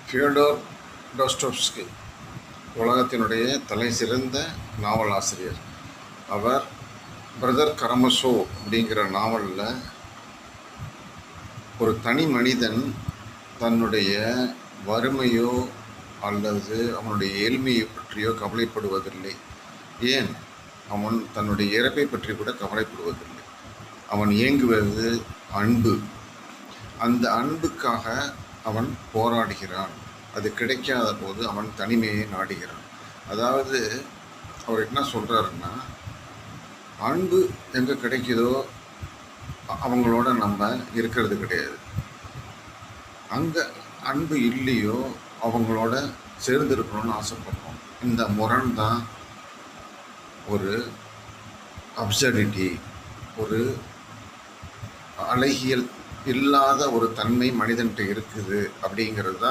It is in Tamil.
ஃபியோடோர் டாஸ்டோவ்ஸ்கி உலகத்தினுடைய தலை சிறந்த நாவலாசிரியர். அவர் பிரதர் கரமசோவ் அப்படிங்கிற நாவலில் ஒரு தனி மனிதன் தன்னுடைய வறுமையோ அல்லது அவனுடைய ஏழ்மையை பற்றியோ கவலைப்படுவதில்லை. ஏன், அவன் தன்னுடைய இறப்பை பற்றி கூட கவலைப்படுவதில்லை. அவன் இயங்குவது அன்பு. அந்த அன்புக்காக அவன் போராடுகிறான். அது கிடைக்காத போது அவன் தனிமையை நாடுகிறான். அதாவது அவர் என்ன சொல்கிறாருன்னா, அன்பு எங்கே கிடைக்குதோ அவங்களோட நம்ம இருக்கிறது கிடையாது. அங்கே அன்பு இல்லையோ அவங்களோட சேர்ந்து இருக்கணும்னு ஆசைப்படுறோம். இந்த முரண் தான் ஒரு அப்சர்டிட்டி, ஒரு அழகியல் இல்லாத ஒரு தன்மை மனிதன்கிட்ட இருக்குது அப்படிங்கிறது தான்